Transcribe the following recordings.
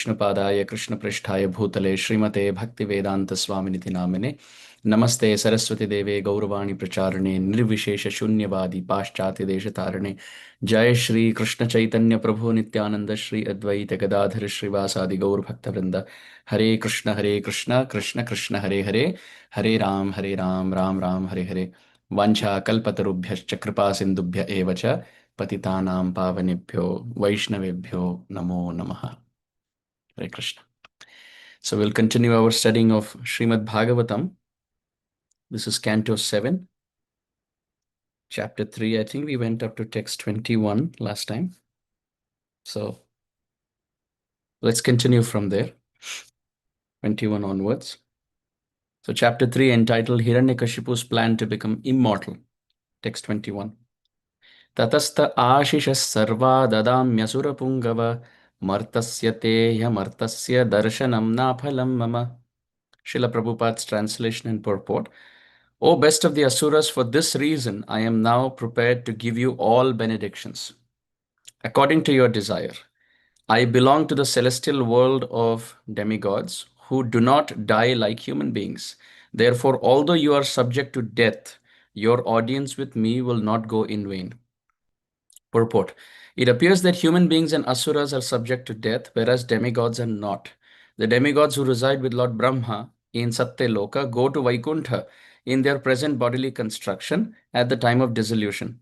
कृष्णपादाय कृष्णपृष्ठाय भूतले श्रीमते भक्तिवेदांत स्वामिनिति नामिने नमस्ते सरस्वती देवे गौरवाणी प्रचारिणे निर्विशेष शून्यवादी पाश्चात्य देशतारिणे जय श्री कृष्ण चैतन्य प्रभु नित्यानंद श्री अद्वैत गदाधर श्रीवासादि गौर भक्तवृंद हरे कृष्ण कृष्ण कृष्ण हरे हरे हरे राम राम राम हरे हरे वाञ्छा कल्पतरुभ्यश्च कृपा सिन्धुभ्य एव च पतितानां पावनेभ्यो वैष्णवेभ्यो नमो नमः. Hare Krishna. So we'll continue our studying of Srimad Bhagavatam. This is Canto 7, Chapter 3. I think we went up to text 21 last time. So let's continue from there, 21 onwards. So Chapter 3 entitled Hiranyakashipu's Plan to Become Immortal. Text 21. Tatastha ashishas sarva dadamyasura pungava martasya te yamartasya darshanam naphalam mama. Srila Prabhupada's translation and purport. O best of the Asuras, for this reason I am now prepared to give you all benedictions. According to your desire, I belong to the celestial world of demigods who do not die like human beings. Therefore, although you are subject to death, your audience with me will not go in vain. Purport. It appears that human beings and asuras are subject to death, whereas demigods are not. The demigods who reside with Lord Brahma in Satyaloka go to Vaikuntha in their present bodily construction at the time of dissolution.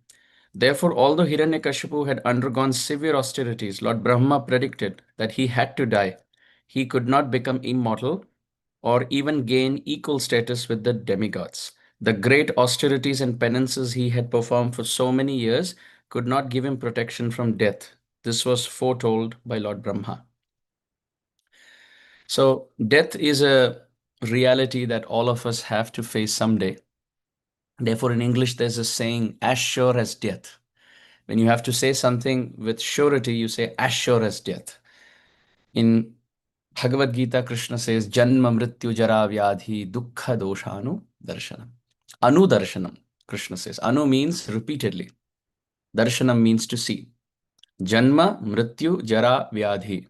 Therefore, although Hiranyakashipu had undergone severe austerities, Lord Brahma predicted that he had to die. He could not become immortal or even gain equal status with the demigods. The great austerities and penances he had performed for so many years could not give him protection from death. This was foretold by Lord Brahma. So, death is a reality that all of us have to face someday. Therefore, in English, there's a saying, as sure as death. When you have to say something with surety, you say, as sure as death. In Bhagavad Gita, Krishna says, Janma Mrityu Jara Vyadhi Dukkha Doshanu Darshanam. Anu Darshanam, Krishna says. Anu means repeatedly. Darshanam means to see. Janma, Mrityu, Jara, Vyadhi.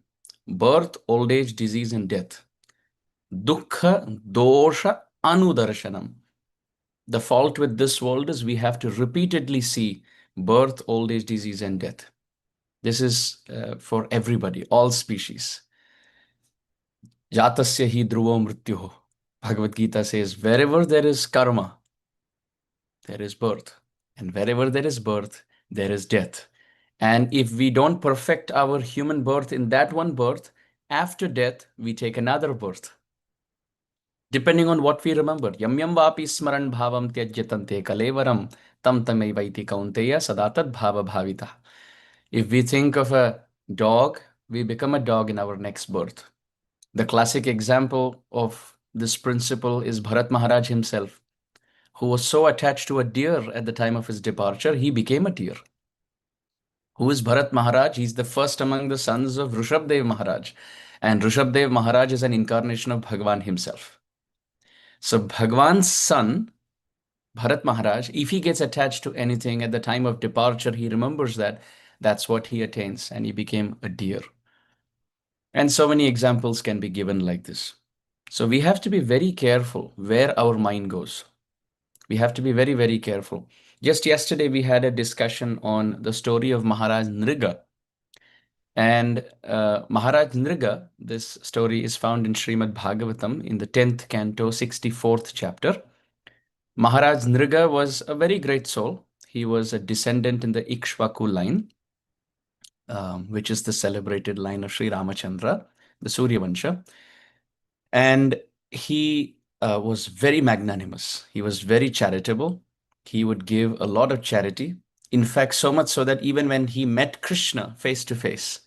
Birth, old age, disease, and death. Dukkha, Dosha, Anudarshanam. The fault with this world is we have to repeatedly see birth, old age, disease, and death. This is for everybody, all species. Jatasya hi dhruvo mrityuho. Bhagavad Gita says, wherever there is karma, there is birth. And wherever there is birth, there is death. And if we don't perfect our human birth in that one birth, after death, we take another birth. Depending on what we remember. Yam yam vapi smaran bhavam tyajyatante kalevaram tam tamaivaiti kaunteya sadatat bhava bhavita. If we think of a dog, we become a dog in our next birth. The classic example of this principle is Bharat Maharaj himself, who was so attached to a deer at the time of his departure, he became a deer. Who is Bharat Maharaj? He's the first among the sons of Rishabdev Maharaj. And Rishabdev Maharaj is an incarnation of Bhagwan himself. So Bhagwan's son, Bharat Maharaj, if he gets attached to anything at the time of departure, he remembers that that's what he attains, and he became a deer. And so many examples can be given like this. So we have to be very careful where our mind goes. We have to be very, very careful. Just yesterday, we had a discussion on the story of Maharaj Nriga. And Maharaj Nriga, this story is found in Srimad Bhagavatam in the 10th canto, 64th chapter. Maharaj Nriga was a very great soul. He was a descendant in the Ikshvaku line, which is the celebrated line of Sri Ramachandra, the Surya Vansha. And he was very magnanimous. He was very charitable. He would give a lot of charity. In fact, so much so that even when he met Krishna face to face,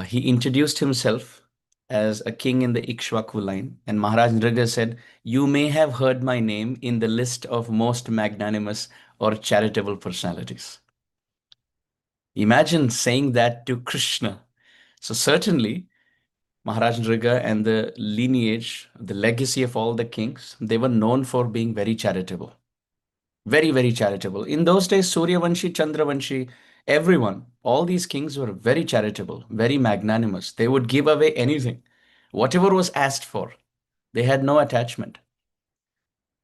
he introduced himself as a king in the Ikshvaku line. And Maharaj Nriga said, you may have heard my name in the list of most magnanimous or charitable personalities. Imagine saying that to Krishna. So certainly, Maharaj Nriga and the lineage, the legacy of all the kings, they were known for being very charitable. Very, very charitable. In those days, Suryavanshi, Chandravanshi, Everyone, all these kings were very charitable, very magnanimous. They would give away anything, whatever was asked for. They had no attachment.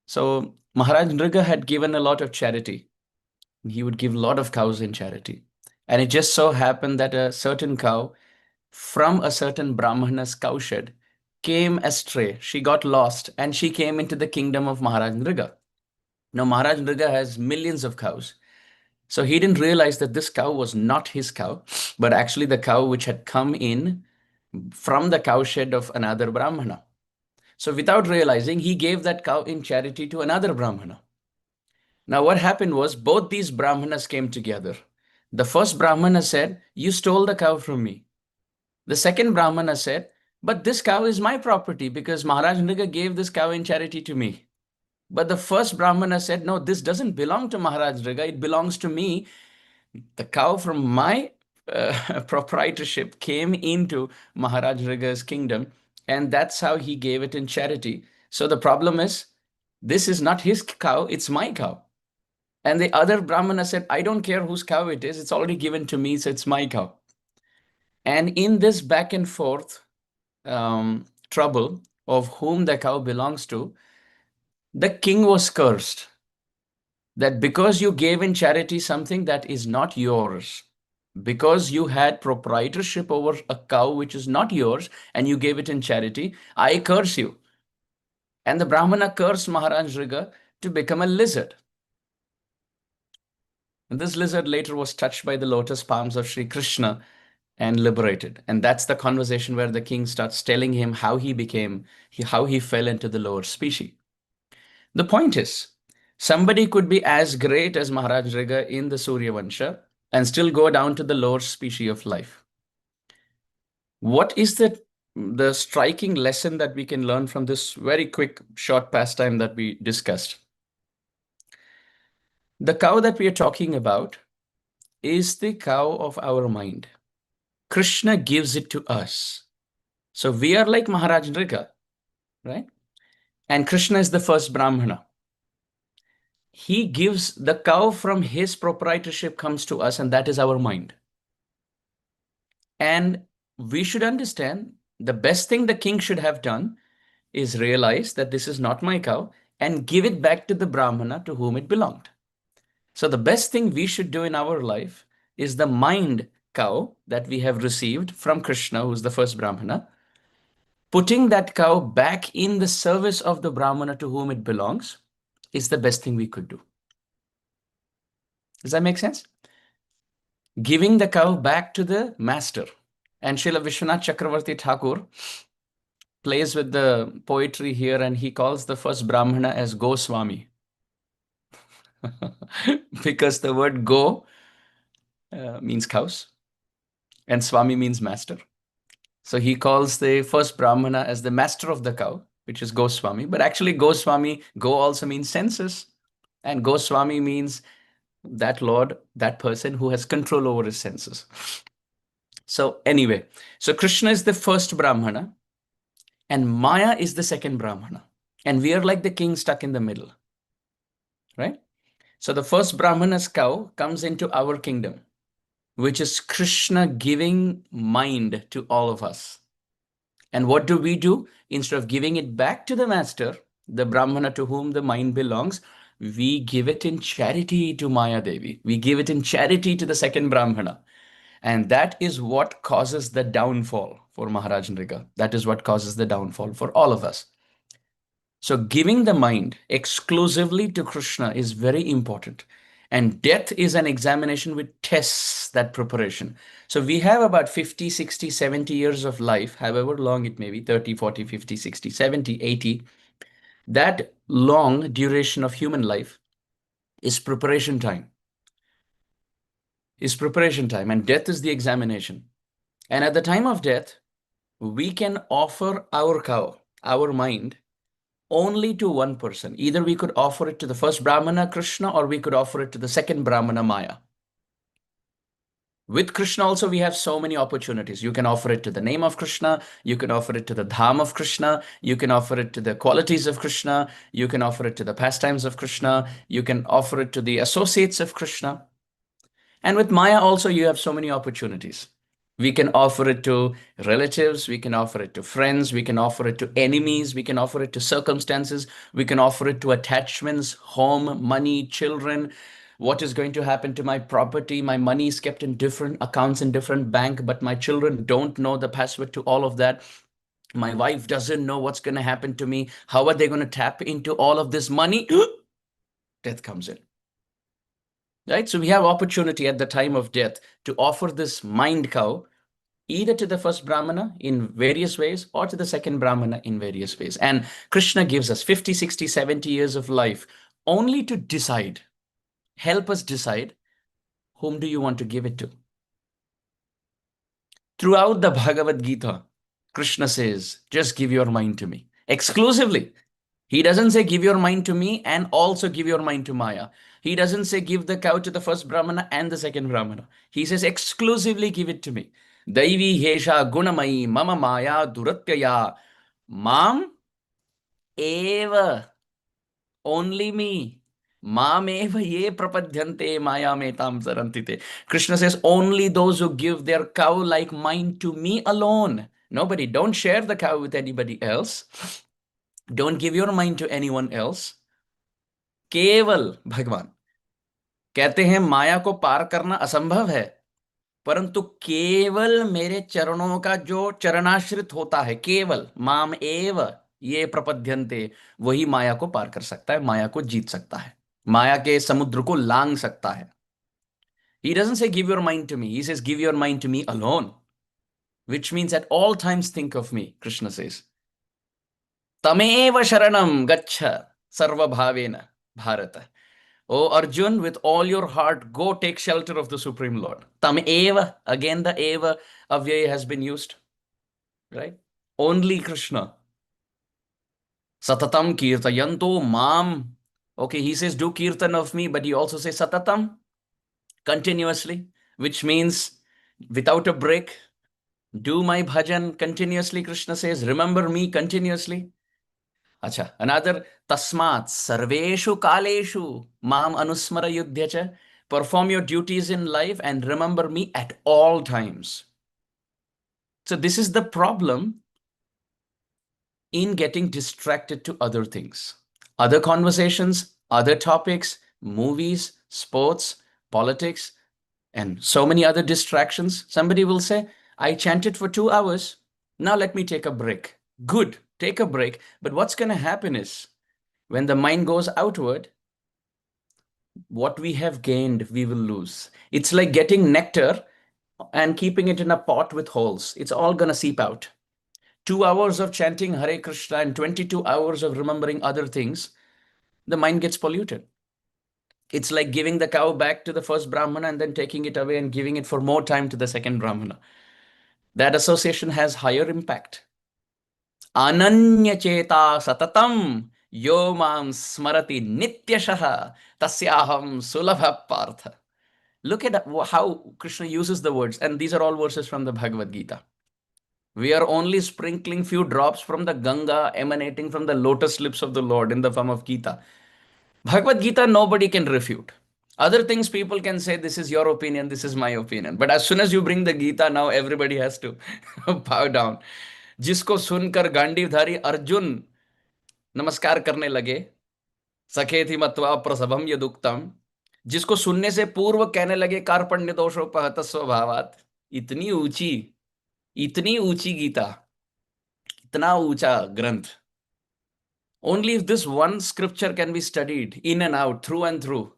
So Maharaj Nriga had given a lot of charity. He would give a lot of cows in charity. And it just so happened that a certain cow from a certain Brahmana's cowshed came astray. She got lost and she came into the kingdom of Maharaj Nriga. Now, Maharaj Nriga has millions of cows. So he didn't realize that this cow was not his cow, but actually the cow which had come in from the cowshed of another Brahmana. So without realizing, he gave that cow in charity to another Brahmana. Now, what happened was both these Brahmanas came together. The first Brahmana said, "You stole the cow from me." The second Brahmana said, "But this cow is my property because Maharaj Nriga gave this cow in charity to me." But the first Brahmana said, "No, this doesn't belong to Maharaj Nriga. It belongs to me. The cow from my proprietorship came into Maharaj Nriga's kingdom, and that's how he gave it in charity. So the problem is, this is not his cow, it's my cow." And the other Brahmana said, "I don't care whose cow it is. It's already given to me, so it's my cow." And in this back and forth trouble of whom the cow belongs to, the king was cursed that because you gave in charity something that is not yours, because you had proprietorship over a cow which is not yours and you gave it in charity, I curse you. And the Brahmana cursed Maharaj Nriga to become a lizard. And this lizard later was touched by the lotus palms of Sri Krishna and liberated. And that's the conversation where the king starts telling him how how he fell into the lower species. The point is, somebody could be as great as Maharaj Nriga in the Surya Vansha and still go down to the lower species of life. What is the striking lesson that we can learn from this very quick, short pastime that we discussed? The cow that we are talking about is the cow of our mind. Krishna gives it to us. So we are like Maharaj Nriga, right? And Krishna is the first Brahmana. He gives the cow from his proprietorship comes to us, and that is our mind. And we should understand the best thing the king should have done is realize that this is not my cow and give it back to the Brahmana to whom it belonged. So the best thing we should do in our life is the mind cow that we have received from Krishna, who's the first Brahmana, putting that cow back in the service of the Brahmana to whom it belongs is the best thing we could do. Does that make sense? Giving the cow back to the master. And Srila Vishwanath Chakravarti Thakur plays with the poetry here, and he calls the first Brahmana as Goswami. Because the word go means cows and Swami means master. So he calls the first Brahmana as the master of the cow, which is Goswami. But actually Goswami, go also means senses. And Goswami means that Lord, that person who has control over his senses. So anyway, so Krishna is the first Brahmana and Maya is the second Brahmana. And we are like the king stuck in the middle, right? So the first Brahmana's cow comes into our kingdom, which is Krishna giving mind to all of us. And what do? Instead of giving it back to the master, the Brahmana to whom the mind belongs, we give it in charity to Maya Devi. We give it in charity to the second Brahmana. And that is what causes the downfall for Maharaj Nriga. That is what causes the downfall for all of us. So giving the mind exclusively to Krishna is very important. And death is an examination which tests that preparation. So we have about 50, 60, 70 years of life, however long it may be, 30, 40, 50, 60, 70, 80. That long duration of human life is preparation time. And death is the examination. And at the time of death, we can offer our cow, our mind, only to one person. Either we could offer it to the first Brahmana, Krishna, or we could offer it to the second Brahmana, Maya. With Krishna also, we have so many opportunities. You can offer it to the name of Krishna. You can offer it to the dham of Krishna. You can offer it to the qualities of Krishna. You can offer it to the pastimes of Krishna. You can offer it to the associates of Krishna. And with Maya also, you have so many opportunities. We can offer it to relatives, we can offer it to friends, we can offer it to enemies, we can offer it to circumstances, we can offer it to attachments, home, money, children. What is going to happen to my property? My money is kept in different accounts in different bank, but my children don't know the password to all of that. My wife doesn't know what's going to happen to me. How are they going to tap into all of this money? Death comes in. Right? So we have opportunity at the time of death to offer this mind cow either to the first Brahmana in various ways or to the second Brahmana in various ways. And Krishna gives us 50, 60, 70 years of life only to decide, help us decide, whom do you want to give it to? Throughout the Bhagavad Gita, Krishna says, just give your mind to me exclusively. He doesn't say give your mind to me and also give your mind to Maya. He doesn't say give the cow to the first Brahmana and the second Brahmana. He says exclusively give it to me. Daivi hesha gunamayi mama maya duratyaya mam eva, only me. Mam eva ye prapadyante maya metam sarantite. Krishna says only those who give their cow like mine to me alone. Nobody, don't share the cow with anybody else. Don't give your mind to anyone else. केवल भगवान कहते हैं माया को पार करना असंभव है, परंतु केवल मेरे चरणों का जो चरणाश्रित होता है, केवल माम एव ये प्रपद्यन्ते, वही माया को पार कर सकता है, माया को जीत सकता है, माया के समुद्र को लांग सकता है. He doesn't say give your mind to me, he says give your mind to me alone, which means at all times think of me. Krishna says तमेव शरणम गच्छ सर्वभावेन Bharat. Oh Arjun, with all your heart, go take shelter of the Supreme Lord. Tam eva, again the eva avyaya has been used, right? Only Krishna. Satatam kirtayanto mam. Okay, he says do kirtan of me, but he also says satatam, continuously, which means without a break. Do my bhajan continuously, Krishna says. Remember me continuously. Acha, another tasmat sarveshu kaleshu mam anusmara yudhya. Perform your duties in life and remember me at all times. So this is the problem in getting distracted to other things, other conversations, other topics, movies, sports, politics, and so many other distractions. Somebody will say, I chanted for 2 hours. Now let me take a break. Good, take a break. But what's going to happen is when the mind goes outward, what we have gained, we will lose. It's like getting nectar and keeping it in a pot with holes. It's all going to seep out. 2 hours of chanting Hare Krishna and 22 hours of remembering other things, the mind gets polluted. It's like giving the cow back to the first Brahmana and then taking it away and giving it for more time to the second Brahmana. That association has higher impact. Ananya cheta satatam yo mam smarati nityashaha tasyaham sulabha partha. Look at how Krishna uses the words, and these are all verses from the Bhagavad Gita. We are only sprinkling few drops from the Ganga emanating from the lotus lips of the Lord in the form of Gita. Bhagavad Gita, nobody can refute. Other things people can say, this is your opinion, this is my opinion. But as soon as you bring the Gita, now everybody has to bow down. जिसको सुनकर गांडीवधारी अर्जुन नमस्कार करने लगे, सखेति मत्वा प्रसभम यदुक्तम, जिसको सुनने से पूर्व कहने लगे कार्पण्य दोषोपहत स्वभावात. इतनी ऊंची गीता, इतना ऊंचा ग्रंथ. Only if this one scripture can be studied in and out, through and through,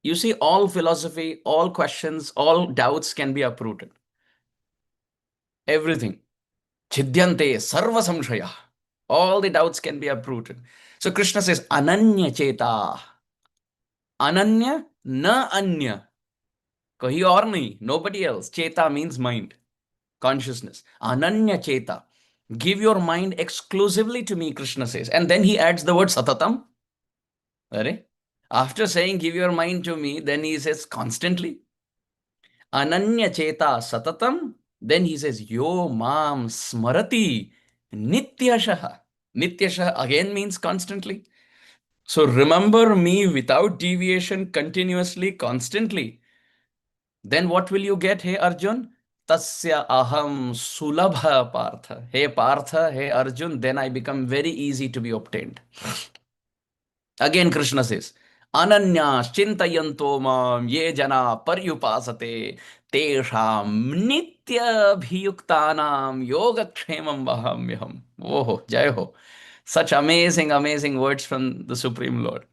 you see, all philosophy, all questions, all doubts can be uprooted. Everything. Chidyante sarva samshaya. All the doubts can be uprooted. So Krishna says, Ananya cheta. Ananya na anya. Kahi aur nahi, nobody else. Cheta means mind, consciousness. Ananya cheta. Give your mind exclusively to me, Krishna says. And then he adds the word satatam. After saying give your mind to me, then he says constantly. Ananya cheta satatam. Then he says yo mam smarati nityashaha. Nityashaha again means constantly. So remember me without deviation, continuously, constantly. Then what will you get, hey Arjun? Tasya aham sulabha partha. Hey Partha, hey Arjun, then I become very easy to be obtained. Again, Krishna says, Ananyas chintayanto mam ye jana paryupasate tesham nitya bhiyuktanam yogakshemam vahamyaham. Oh, jai ho. Such amazing, amazing words from the Supreme Lord.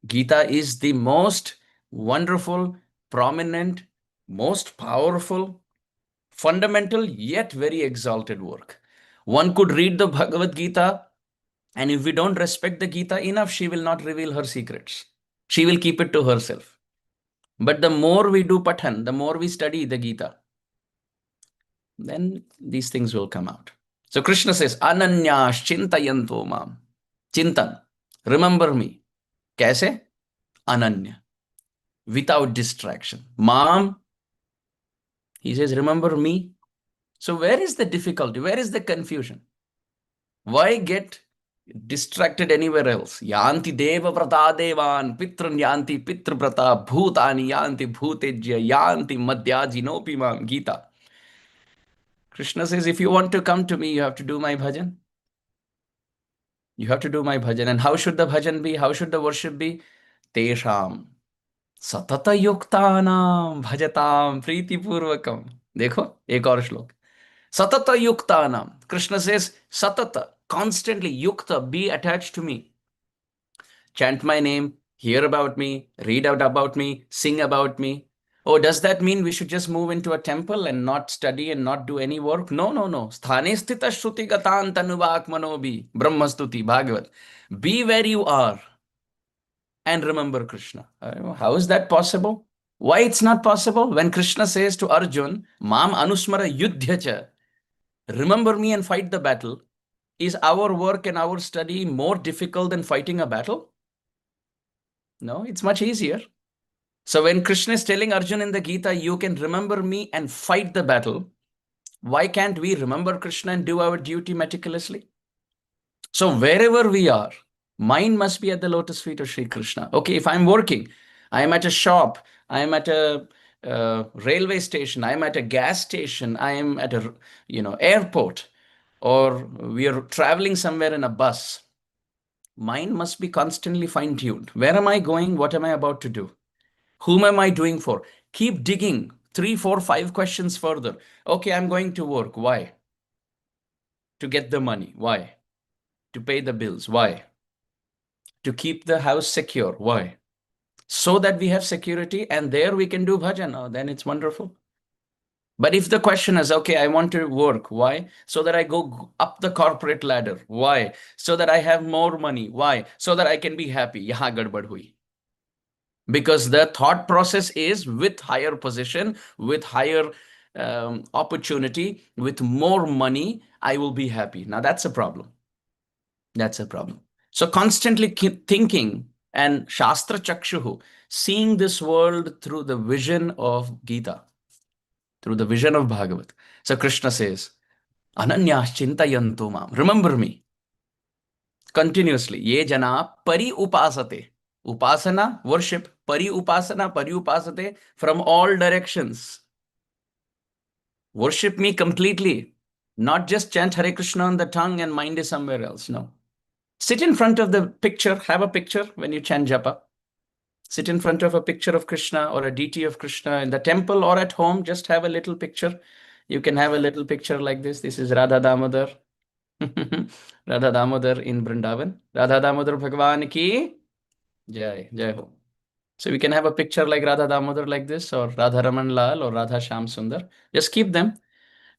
Gita is the most wonderful, prominent, most powerful, fundamental, yet very exalted work. One could read the Bhagavad Gita, and if we don't respect the Gita enough, she will not reveal her secrets. She will keep it to herself. But the more we do Pathan, the more we study the Gita, then these things will come out. So Krishna says, Ananyas chintayanto mam. Chintan. Remember me. Kaise? Ananya. Without distraction. Mam, he says, remember me. So where is the difficulty? Where is the confusion? Why get distracted anywhere else? Yanti deva vrata devan, pitran yanti pitra vrata, bhutani yanti bhutejya, yanti madhyajinopi mam. Gita. Krishna says, if you want to come to me, you have to do my bhajan. You have to do my bhajan. And how should the bhajan be? How should the worship be? Tesham. सतत युक्तानाम भजताम प्रीति पूर्वकम. देखो एक और श्लोक. सतत युक्तानाम. Krishna says satata, constantly. Yukta, be attached to me. Chant my name, hear about me, read out about me, sing about me. Oh, does that mean we should just move into a temple and not study and not do any work? No, no, no. Sthane sthita shruti gatan tanuvak manobi. Brahmastuti, Bhagavat. Be where you are and remember Krishna. How is that possible? Why it's not possible? When Krishna says to Arjun, Mam anusmara yudhyacha, remember me and fight the battle, is our work and our study more difficult than fighting a battle? No, it's much easier. So when Krishna is telling Arjun in the Gita, you can remember me and fight the battle, why can't we remember Krishna and do our duty meticulously? So wherever we are, mind must be at the lotus feet of Sri Krishna. Okay, if I'm working, I'm at a shop, I'm at a railway station, I'm at a gas station, I'm at a airport, or we are traveling somewhere in a bus. Mind must be constantly fine-tuned. Where am I going? What am I about to do? Whom am I doing for? Keep digging 3, 4, 5 questions further. Okay, I'm going to work. Why? To get the money. Why? To pay the bills. Why? To keep the house secure. Why? So that we have security and there we can do bhajan. Oh, then it's wonderful. But if the question is, okay, I want to work. Why? So that I go up the corporate ladder. Why? So that I have more money. Why? So that I can be happy. Yaha gadbad hui. Because the thought process is with higher position, with higher opportunity, with more money, I will be happy. Now that's a problem. That's a problem. So constantly keep thinking and Shastra Chakshuhu, seeing this world through the vision of Gita, through the vision of Bhagavat. So Krishna says, Ananyas chintayantu mam. Remember me continuously. Ye jana pari upasate. Upasana, worship. Pari upasate from all directions. Worship me completely. Not just chant Hare Krishna on the tongue and mind is somewhere else. No. Sit in front of the picture. Have a picture when you chant japa. Sit in front of a picture of Krishna or a deity of Krishna in the temple or at home. Just have a little picture. You can have a little picture like this. This is Radha Damodar. Radha Damodar in Vrindavan. Radha Damodar Bhagwan ki jai, jai ho. So we can have a picture like Radha Damodar like this, or Radha Raman Lal, or Radha Sham Sundar. Just keep them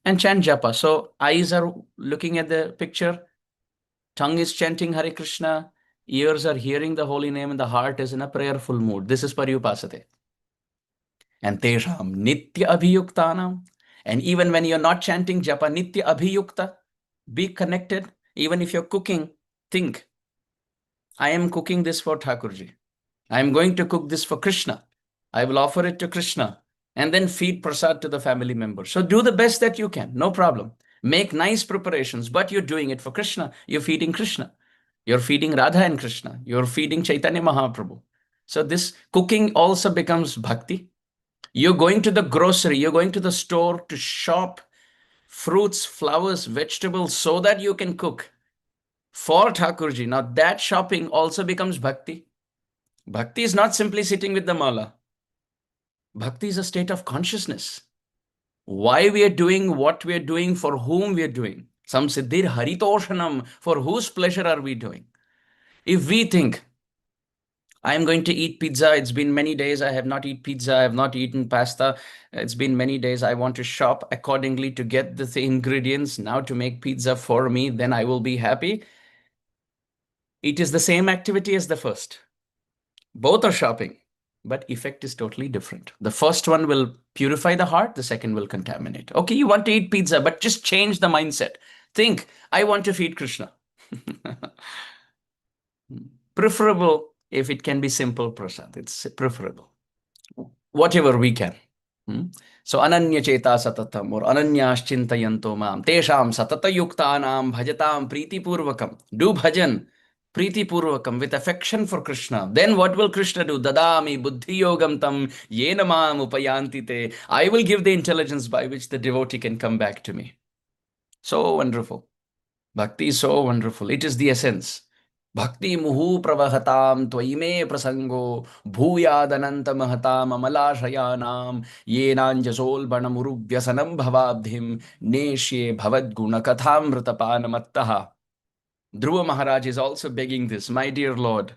and chant japa. So eyes are looking at the picture, tongue is chanting Hare Krishna, ears are hearing the holy name, and the heart is in a prayerful mood. This is Paryupasate. And Tesham Nitya Abhiyuktanam. And even when you're not chanting japa, Nitya Abhiyukta, be connected. Even if you're cooking, think, I am cooking this for Thakurji. I am going to cook this for Krishna. I will offer it to Krishna and then feed prasad to the family members. So do the best that you can. No problem. Make nice preparations, but you're doing it for Krishna. You're feeding Krishna. You're feeding Radha and Krishna. You're feeding Chaitanya Mahaprabhu. So this cooking also becomes bhakti. You're going to the grocery, you're going to the store to shop fruits, flowers, vegetables so that you can cook for Thakurji. Now that shopping also becomes bhakti. Bhakti is not simply sitting with the mala. Bhakti is a state of consciousness. Why we are doing what we are doing, for whom we are doing. Some Siddhir Haritoshanam, for whose pleasure are we doing? If we think, I am going to eat pizza, it's been many days, I have not eaten pizza, I have not eaten pasta, it's been many days, I want to shop accordingly to get the ingredients now to make pizza for me, then I will be happy. It is the same activity as the first. Both are shopping, but effect is totally different. The first one will purify the heart, the second will contaminate. Okay, you want to eat pizza, but just change the mindset. Think, I want to feed Krishna. Preferable if it can be simple prasad. It's preferable. Whatever we can. So ananya cheta satatam or ananyas chintayanto mam tesham satata yuktanam bhajatam priti purvakam. Do bhajan priti purvakam with affection for Krishna. Then what will Krishna do? Dadami buddhi yogam tam yena mam upayanti te. I will give the intelligence by which the devotee can come back to me. So wonderful. Bhakti is so wonderful. It is the essence. Bhakti muhu pravahatam tvaime prasango bhuyadananta mahatam amalashyanam yenanjasol banamurubhyasanam bhavabdhim neshye bhavad gunakatham vritapanamattaha. Dhruva Maharaj is also begging this, my dear Lord.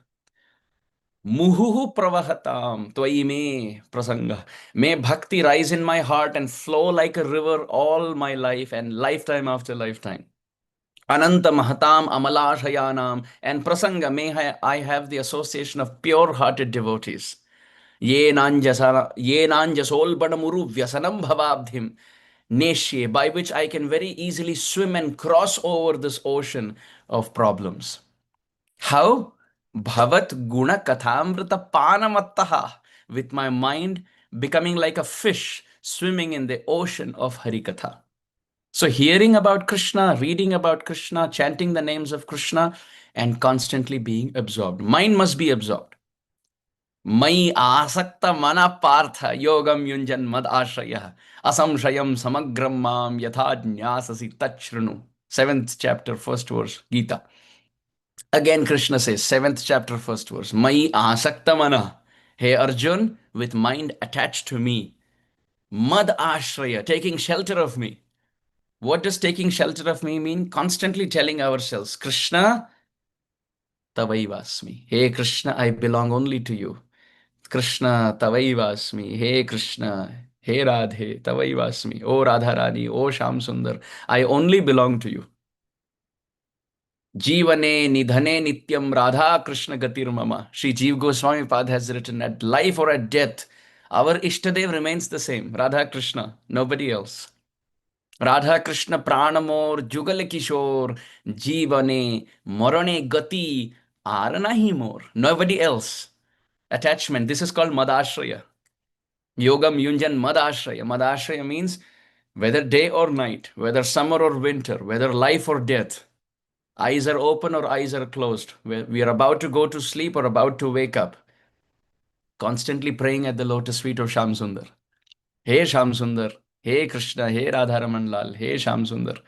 Muhu pravahatam tvaime prasanga. May bhakti rise in my heart and flow like a river all my life and lifetime after lifetime. Ananta Mahatam Amalashhayanam and Prasanga, may I have the association of pure-hearted devotees. Ye nanjasol badamuru vyasanam bhavabdhim neshye, by which I can very easily swim and cross over this ocean of problems. How? Bhavat guna kathamrita panamattaha, with my mind becoming like a fish swimming in the ocean of Harikatha. So hearing about Krishna, reading about Krishna, chanting the names of Krishna, and constantly being absorbed. Mind must be absorbed. Mai asakta mana partha yogam yunjan mad ashraya asamshayam samagram mam yatha jnasasi tachrunu. 7th chapter, 1st verse, Gita. Again Krishna says, 7th chapter, 1st verse, Mai asakta mana. Hey Arjun, with mind attached to me. Mad ashraya, taking shelter of me. What does taking shelter of me mean? Constantly telling ourselves, Krishna, Tavaivasmi. Hey Krishna, I belong only to you. Krishna, Tavaivasmi. Hey Krishna, Hey Radhe, Tavaivasmi. Oh Radharani, oh Sham Sundar, I only belong to you. Jivane nidhane nityam Radha Krishna gatir mama. Sri Jeev Goswami Pad has written, at life or at death, our Ishtadev remains the same, Radha Krishna, nobody else. Radha Krishna प्राण मोर जुगल किशोर जीवने मरणे गति are नहीं मोर. Nobody else. Attachment. This is called madashraya. Yogam yunjan madashraya. Madashraya means whether day or night, whether summer or winter, whether life or death. Eyes are open or eyes are closed. We are about to go to sleep or about to wake up. Constantly praying at the lotus feet of Sham Sundar. Hey Sham Sundar. Hey Krishna. Hey Radharaman Lal. Hey Sham Sundar.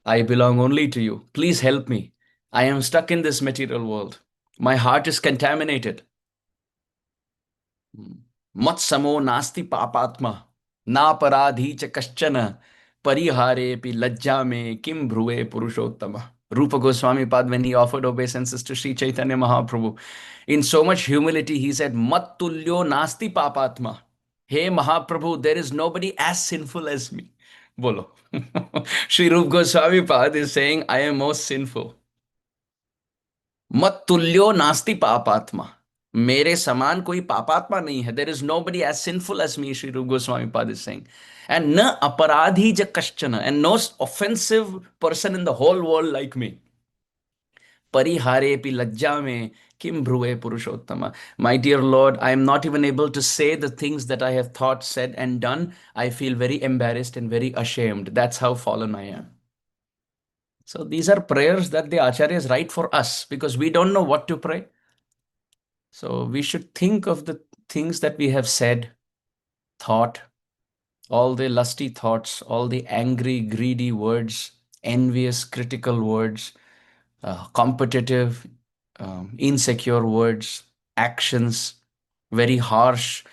I belong only to you. Please help me. I am stuck in this material world. My heart is contaminated. Mat samo nasti papatma. Na paradhi cha kaschana. Parihare pi lajja me kim bhruve purushottama. Rupa Goswami Pad, when he offered obeisances to Sri Chaitanya Mahaprabhu, in so much humility, he said, Mat tulyo nasti papatma. Hey Mahaprabhu, there is nobody as sinful as me. Bolo. Sri Rupa Goswami Pad is saying, I am most sinful. Mat tulyo nasti papatma. Mere saman koi papatma nahi hai. There is nobody as sinful as me, Sri Rupa Goswami Pad is saying. And na aparadhi ja kaschana. And no offensive person in the whole world like me. Parihare pi lajja me kim bhruve purushottama. My dear Lord, I am not even able to say the things that I have thought, said, and done. I feel very embarrassed and very ashamed. That's how fallen I am. So these are prayers that the acharyas write for us because we don't know what to pray. So we should think of the things that we have said, thought, all the lusty thoughts, all the angry, greedy words, envious, critical words, competitive, insecure words, actions, very harsh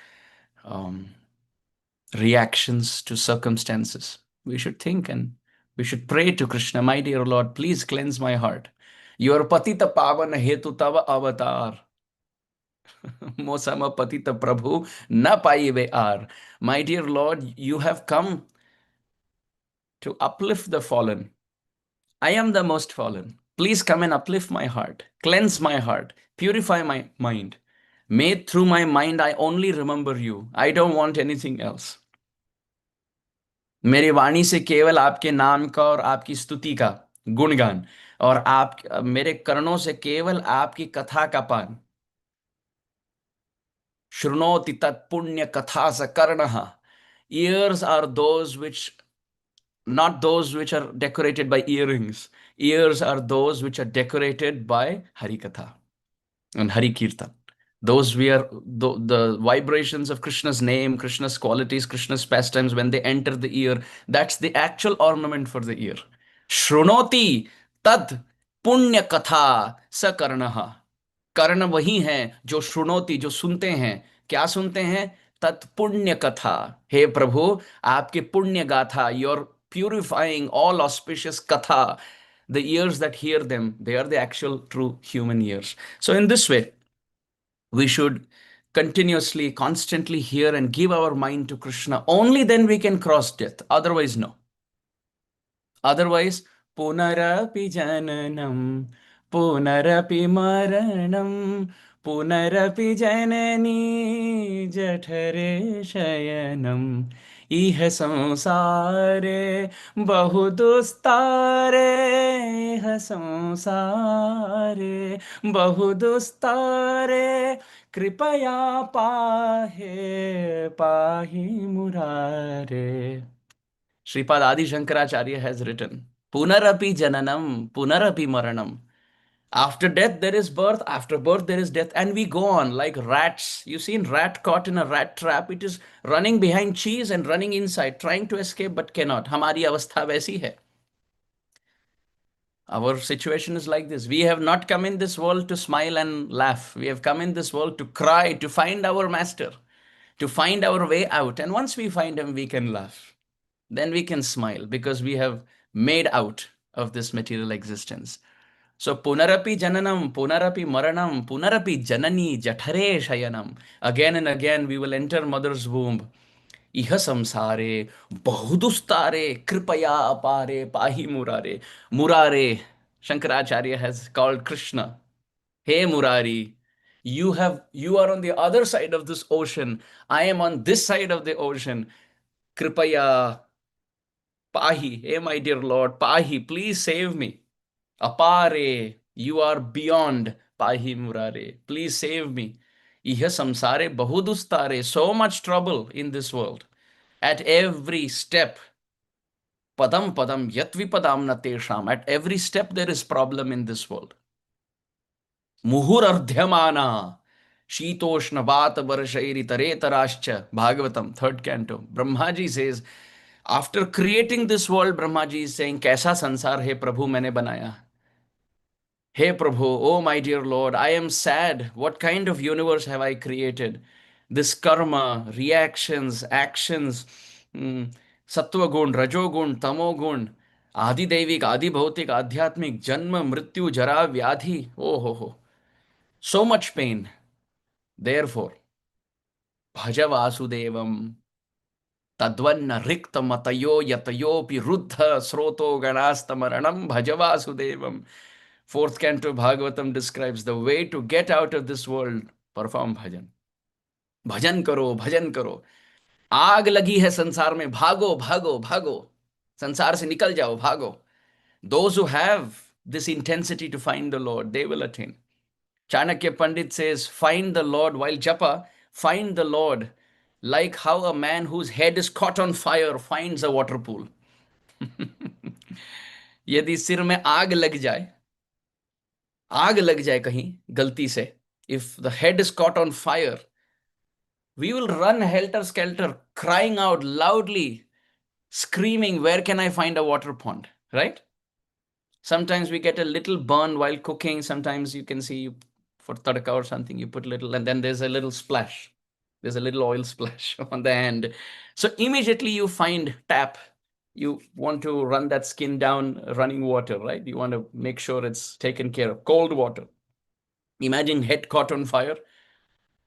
um, reactions to circumstances. We should think and we should pray to Krishna, my dear Lord, please cleanse my heart. Your patita pavan hetu tava avatar. Mosama patita prabhu na paive ar. My dear Lord, you have come to uplift the fallen. I am the most fallen. Please come and uplift my heart, cleanse my heart, purify my mind. May through my mind I only remember you. I don't want anything else. मेरी वाणी से केवल आपके नाम का और आपकी स्तुति का गुणगान, और आप मेरे कर्णों से केवल आपकी कथा का पान. शृणोति तत्पुण्य कथा स कर्णः. Ears are those which, not those which are decorated by earrings. Ears are those which are decorated by Harikatha and Hari Kirtan. Those we are the vibrations of Krishna's name, Krishna's qualities, Krishna's pastimes, when they enter the ear, that's the actual ornament for the ear. Shrunoti tad punya katha sakarnaha. कर्ण वही हैं जो श्रुणोति, जो सुनते हैं. क्या सुनते हैं? तत्पुण्य कथा. हे प्रभु, आपके पुण्य गाथा, योर प्यूरिफाइंग ऑल ऑस्पिशियस कथा. The ears that hear them, they are the actual true human ears. So in this way, we should continuously, constantly hear and give our mind to Krishna. Only then we can cross death. Otherwise, no. Otherwise, punarapi jananam, punarapi maranam, punarapi janani jathare shayanam. इह संसारे बहु दुस्तारे, इह संसारे बहु दुस्तारे, कृपया पाहे पाहि मुरारे. Sripad Adi Shankaracharya has written, Punarapi Jananam, Punarapi Maranam. After death there is birth, after birth there is death, and we go on like rats. You've seen rat caught in a rat trap. It is running behind cheese and running inside, trying to escape but cannot. Hamari avastha वैसी hai. Our situation is like this. We have not come in this world to smile and laugh. We have come in this world to cry, to find our master, to find our way out. And once we find him, we can laugh. Then we can smile because we have made out of this material existence. So punarapi jananam, punarapi maranam, punarapi janani jathare shayanam. Again and again we will enter mother's womb. Iha samsare bahudustare kripaya apare pahi murare. Murare, Shankaracharya has called Krishna. Hey Murari, you are on the other side of this ocean. I am on this side of the ocean. Kripaya Pahi, hey my dear Lord, Pahi, please save me. Apare, you are beyond. Pahi Murare, please save me. Iha samsare bahudustare, so much trouble in this world. At every step, padam padam yatvipadam na tesham. At every step there is problem in this world. Muhurardhyamana. Shitoshna Vata Varashairi Taretarascha. Bhagavatam, 3rd canto. Brahmaji says, after creating this world, Brahmaji is saying, Kaisa sansar hai Prabhu maine banaya? Hey Prabhu, oh my dear Lord, I am sad. What kind of universe have I created? This karma, reactions, actions, sattva gun, rajo gun, tamo gun, adi devik, adi bhautik, adhyatmik, janma, mrityu, jara, vyadhi. Oh ho. So much pain. Therefore, bhaja vasudevam tadvanna rikta matayo yatayopi ruddha sroto ganastamaranam bhaja vasudevam. 4th canto Bhagavatam describes the way to get out of this world. Perform bhajan. भजन करो, भजन करो. आग लगी है संसार में, भागो भागो भागो. संसार से निकल जाओ, भागो. Those who have this intensity to find the Lord, they will attain. Chanakya Pandit says, find the Lord while japa, find the Lord like how a man whose head is caught on fire finds a water pool. यदि सिर में आग लग जाए कहीं गलती से, if the head is caught on fire, We will run helter-skelter, crying out loudly, screaming, where can I find a water pond, right? Sometimes we get a little burn while cooking. Sometimes you can see for tadka or something, you put little, and then there's a little splash. There's a little oil splash on the hand. So immediately you find tap. You want to run that skin down running water, right? You want to make sure it's taken care of. Cold water. Imagine head caught on fire.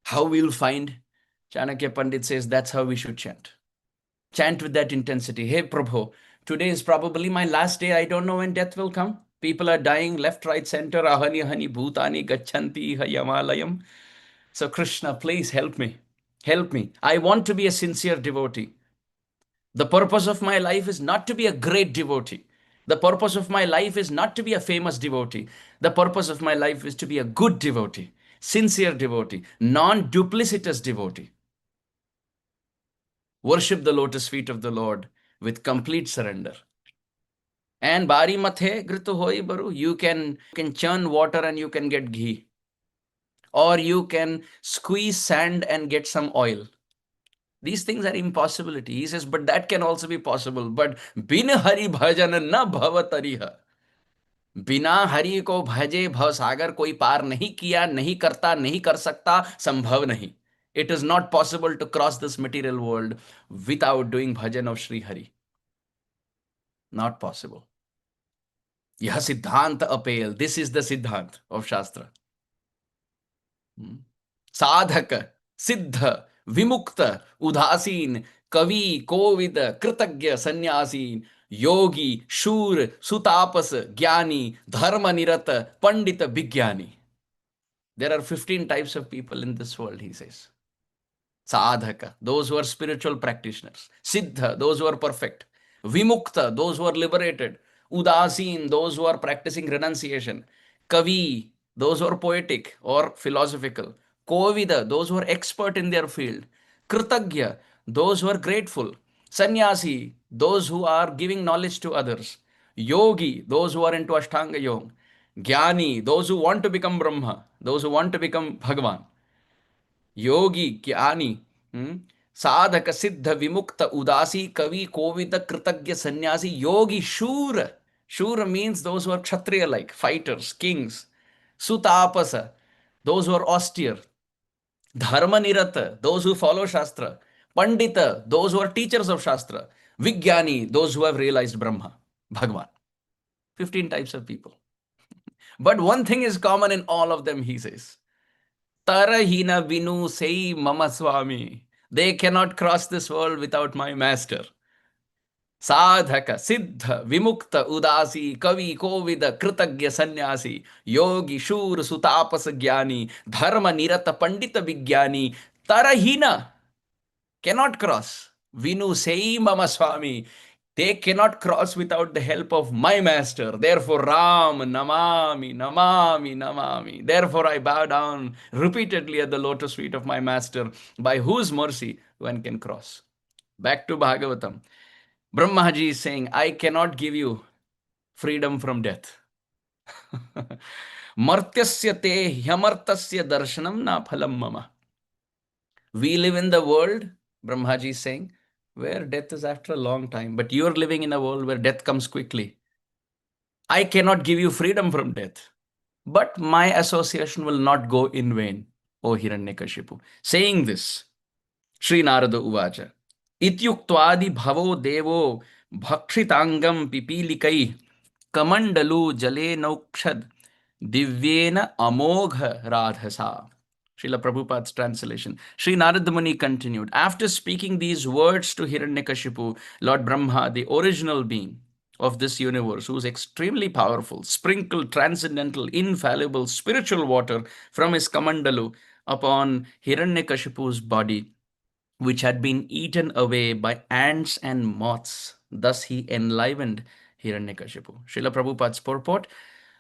How we'll find? Chanakya Pandit says that's how we should chant. Chant with that intensity. Hey Prabhu, today is probably my last day. I don't know when death will come. People are dying left, right, center. Ahani, ahani, bhutani, gachanti, hayamalayam. So Krishna, please help me. Help me. I want to be a sincere devotee. The purpose of my life is not to be a great devotee. The purpose of my life is not to be a famous devotee. The purpose of my life is to be a good devotee, sincere devotee, non-duplicitous devotee. Worship the lotus feet of the Lord with complete surrender. And bari mathe gritu hoi baru, you can churn water and you can get ghee. Or you can squeeze sand and get some oil. These things are impossibility. He says, but that can also be possible. But bin hari bhajan na bhavatariha. बिना हरि को भजे भव सागर कोई पार नहीं किया, नहीं करता, नहीं कर सकता, संभव नहीं. It is not possible to cross this material world without doing bhajan of Śrī Hari. Not possible. यह सिद्धांत अपेल. This is the सिद्धांत of Shastra. साधक, सिद्ध, विमुक्त, उदासीन, कवि, कोविद, कृतज्ञ, सन्यासीन, योगी, शूर, सुतापस, ज्ञानी, धर्म निरत, पंडित, विज्ञानी. There are 15 types of people in this world, he says. Sadhaka, those who are spiritual practitioners. Siddha, those who are perfect. Vimukta, those who are liberated. Udasin, those who are practicing renunciation. Kavi, those who are poetic or philosophical. Kovida, those who are expert in their field. Kritagya, those who are grateful. Sannyasi, those who are giving knowledge to others. Yogi, those who are into Ashtanga Yoga. Jnani, those who want to become Brahma, those who want to become Bhagavan. Yogi, Jnani, Sadhaka, Siddha, Vimukta, Udasi, Kavi, Kovita, Kritagya, Sannyasi, Yogi, Shura. Shura means those who are Kshatriya-like, fighters, kings. Sutapasa, those who are austere. Dharma Nirata, those who follow Shastra. Pandita, those who are teachers of Shastra. Vijnani, those who have realized Brahma, Bhagavan. 15 types of people. But one thing is common in all of them, he says. Tarahina vinu sei mama swami. They cannot cross this world without my master. Sadhaka, Siddha, Vimukta, Udasi, Kavi, Kovida, Kritagya, Sannyasi, Yogi, Shur, Sutapasa, Jnani, Dharma, Nirata, Pandita, Vijnani, Tarahina cannot cross. Vinu sei mama swami. They cannot cross without the help of my master. Therefore, Ram, Namami, Namami, Namami. Therefore, I bow down repeatedly at the lotus feet of my master, by whose mercy one can cross. Back to Bhagavatam. Brahmaji is saying, I cannot give you freedom from death. Martyasya te hyamartasya darshanam na phalam mama. We live in the world, Brahmaji is saying, where death is after a long time. But you're living in a world where death comes quickly. I cannot give you freedom from death. But my association will not go in vain, O Hiranyakashipu. Saying this, Sri Narada Uvacha, Ityuktvadi bhavo devo bhakshitangam pipilikai kamandalu jale naukshad divyena amogha radhasa. Srila Prabhupada's translation. Sri Narada Muni continued, after speaking these words to Hiranyakashipu, Lord Brahma, the original being of this universe, who is extremely powerful, sprinkled transcendental, infallible, spiritual water from his kamandalu upon Hiranyakashipu's body, which had been eaten away by ants and moths. Thus he enlivened Hiranyakashipu. Srila Prabhupada's purport,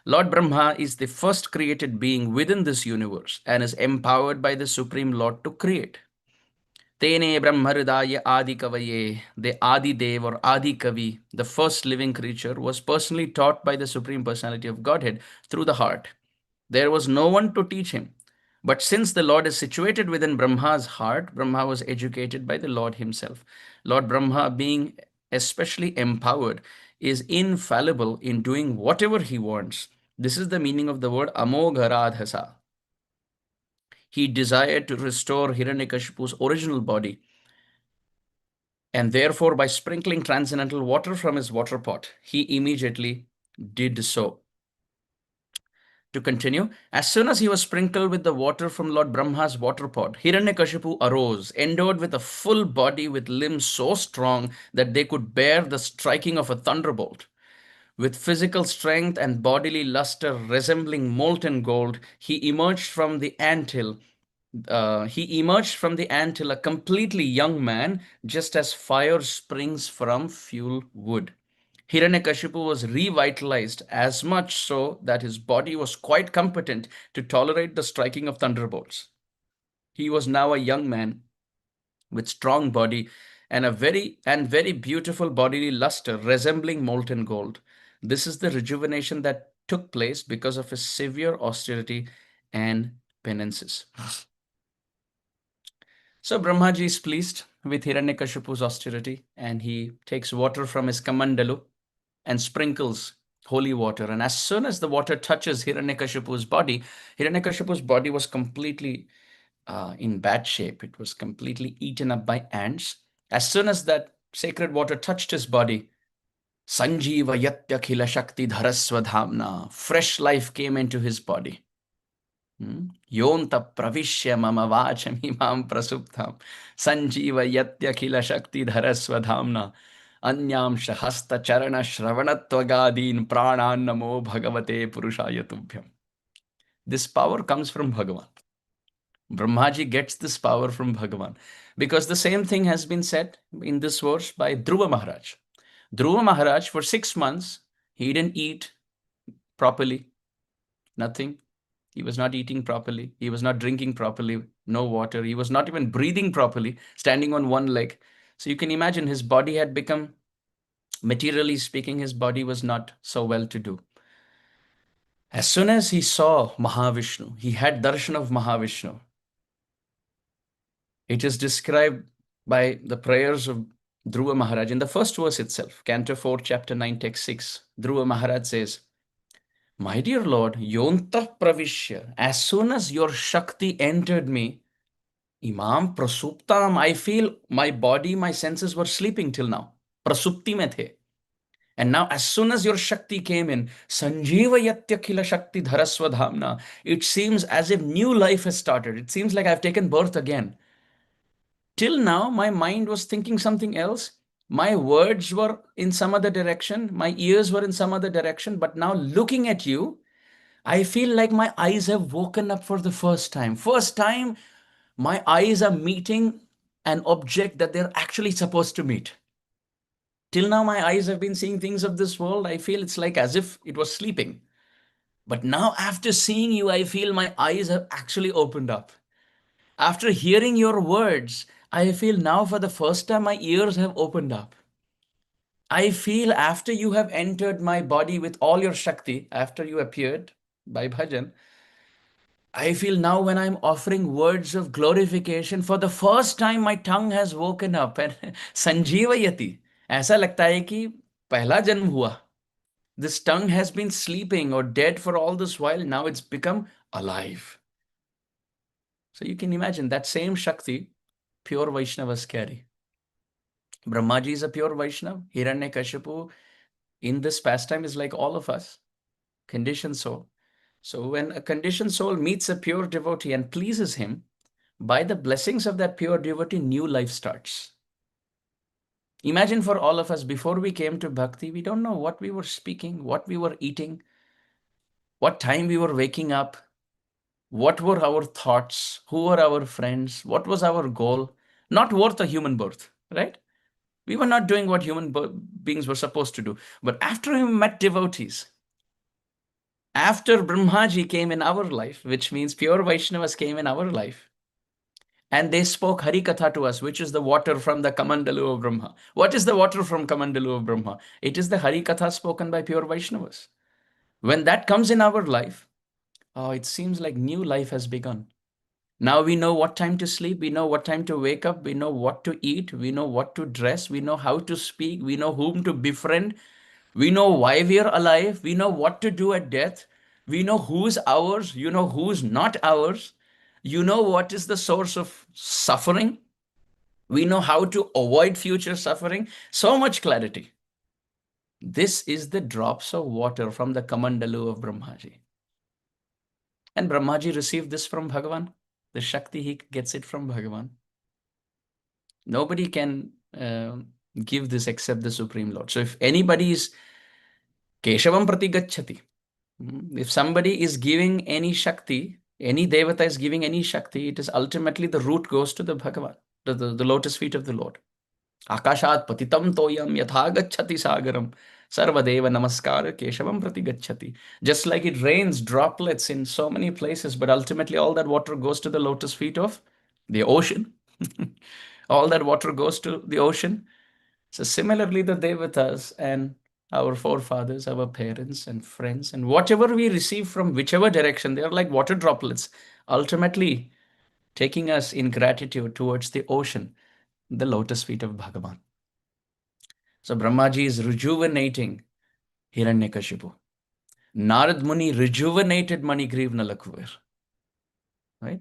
Lord Brahma is the first created being within this universe and is empowered by the Supreme Lord to create. Tene Brahmaridaya Adi Kavaye, the Adi Dev or Adi Kavi, the first living creature, was personally taught by the Supreme Personality of Godhead through the heart. There was no one to teach him. But since the Lord is situated within Brahma's heart, Brahma was educated by the Lord himself. Lord Brahma, being especially empowered, is infallible in doing whatever he wants. This is the meaning of the word Amogharadhasa. He desired to restore Hiranyakashipu's original body, and therefore, by sprinkling transcendental water from his water pot, he immediately did so. To continue, as soon as he was sprinkled with the water from Lord Brahma's water pot, Hiranyakashipu arose, endowed with a full body with limbs so strong that they could bear the striking of a thunderbolt. With physical strength and bodily luster resembling molten gold, he emerged from the anthill a completely young man, just as fire springs from fuel wood. Hiranyakashipu was revitalized, as much so that his body was quite competent to tolerate the striking of thunderbolts. He was now a young man with strong body and a very beautiful bodily luster resembling molten gold. This is the rejuvenation that took place because of his severe austerity and penances. So Brahmaji is pleased with Hiranyakashipu's austerity, and he takes water from his kamandalu and sprinkles holy water. And as soon as the water touches Hiranyakashipu's body was completely in bad shape. It was completely eaten up by ants. As soon as that sacred water touched his body, Sanjeeva Yatyakila Shakti Dharaswadhamna, fresh life came into his body. Yonta pravishya mama vacham imam prasuptam sanjeeva yatyakila shakti dharaswadhamna anyam shahasta charana shravanatvagadin pranan namo bhagavate purushaya tubhyam. This power comes from Bhagavan. Brahmaji gets this power from Bhagavan, because the same thing has been said in this verse by Dhruva Maharaj. Dhruva Maharaj, for 6 months, he didn't eat properly, nothing. He was not eating properly. He was not drinking properly, no water. He was not even breathing properly, standing on one leg. So you can imagine his body had become, materially speaking, his body was not so well to do. As soon as he saw Mahavishnu, he had darshan of Mahavishnu. It is described by the prayers of Dhruva Maharaj in the first verse itself, Canto 4, Chapter 9, Text 6. Dhruva Maharaj says, "My dear Lord, yontah pravishya, as soon as your Shakti entered me, Imam prasuptam, I feel my body, my senses were sleeping till now. Prasupti mein the. And now, as soon as your Shakti came in, Sanjeeva Yatyakila Shakti Dharaswadhamna, it seems as if new life has started. It seems like I've taken birth again. Till now, my mind was thinking something else. My words were in some other direction. My ears were in some other direction. But now, looking at you, I feel like my eyes have woken up for the first time. First time, my eyes are meeting an object that they're actually supposed to meet. Till now, my eyes have been seeing things of this world. I feel it's like as if it was sleeping. But now, after seeing you, I feel my eyes have actually opened up. After hearing your words, I feel now for the first time my ears have opened up. I feel after you have entered my body with all your Shakti, after you appeared by bhajan, I feel now when I'm offering words of glorification, for the first time my tongue has woken up and sanjeevayati. ऐसा लगता है कि पहला जन्म हुआ. This tongue has been sleeping or dead for all this while. Now it's become alive. So you can imagine that same Shakti, pure Vaishnavas carry. Brahmaji is a pure Vaishnav. Hiranyakashipu in this pastime is like all of us, conditioned soul. So when a conditioned soul meets a pure devotee and pleases him, by the blessings of that pure devotee, new life starts. Imagine for all of us, before we came to bhakti, we don't know what we were speaking, what we were eating, what time we were waking up, what were our thoughts, who were our friends, what was our goal. Not worth a human birth, right? We were not doing what human beings were supposed to do. But after we met devotees, after Brahmaji came in our life, which means pure Vaishnavas came in our life, and they spoke Hari Katha to us, which is the water from the Kamandalu of Brahma. What is the water from Kamandalu of Brahma? It is the Hari Katha spoken by pure Vaishnavas. When that comes in our life, oh, it seems like new life has begun. Now we know what time to sleep, we know what time to wake up, we know what to eat, we know what to dress, we know how to speak, we know whom to befriend, we know why we are alive, we know what to do at death, we know who's ours, you know who's not ours, you know what is the source of suffering, we know how to avoid future suffering. So much clarity. This is the drops of water from the Kamandalu of Brahmaji. And Brahmaji received this from Bhagavan. The Shakti, he gets it from Bhagavan. Nobody can give this except the Supreme Lord. So if anybody is Keshavam Prati Gacchati, if somebody is giving any Shakti, any Devata is giving any Shakti, it is ultimately the root goes to the Bhagavan, the lotus feet of the Lord. Akashat patitam toyam yatha gacchati sagaram sarvadeva namaskar keshavam prati gacchati. Just like it rains droplets in so many places, but ultimately all that water goes to the lotus feet of the ocean. All that water goes to the ocean. So similarly, the devatas and our forefathers, our parents and friends, and whatever we receive from whichever direction, they are like water droplets, ultimately taking us in gratitude towards the ocean, the lotus feet of Bhagavan. So Brahmaji is rejuvenating Hiranyakashipu. Narad Muni rejuvenated Manigriv Nalakuber. Right?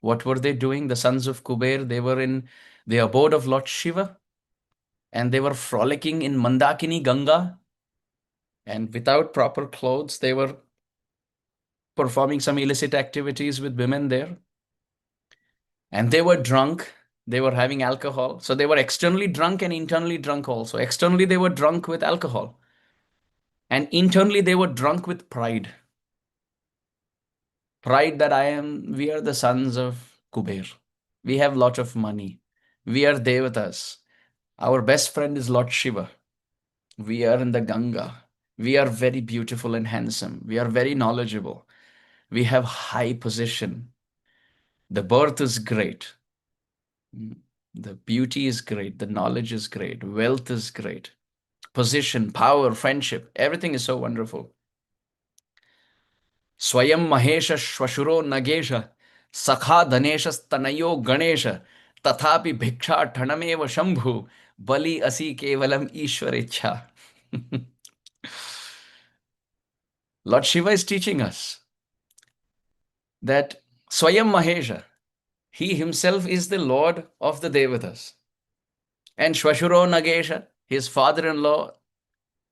What were they doing? The sons of Kuber, they were in the abode of Lord Shiva and they were frolicking in Mandakini Ganga. And without proper clothes, they were performing some illicit activities with women there. And they were drunk. They were having alcohol. So they were externally drunk and internally drunk also. Externally, they were drunk with alcohol. And internally, they were drunk with pride. Pride that we are the sons of Kuber. We have lot of money. We are devatas. Our best friend is Lord Shiva. We are in the Ganga. We are very beautiful and handsome. We are very knowledgeable. We have high position. The birth is great. The beauty is great. The knowledge is great. Wealth is great. Position, power, friendship, everything is so wonderful. Swayam Mahesha Shwashuro Nagesha Sakha Dhanesha Stanayo Ganesha Tathapi Bhiksha Thanameva Shambhu Bali Asi Kevalam Ishwarecha. Lord Shiva is teaching us that Swayam Mahesha, he himself is the Lord of the Devatas. And Shwashuro Nagesha, his father-in-law,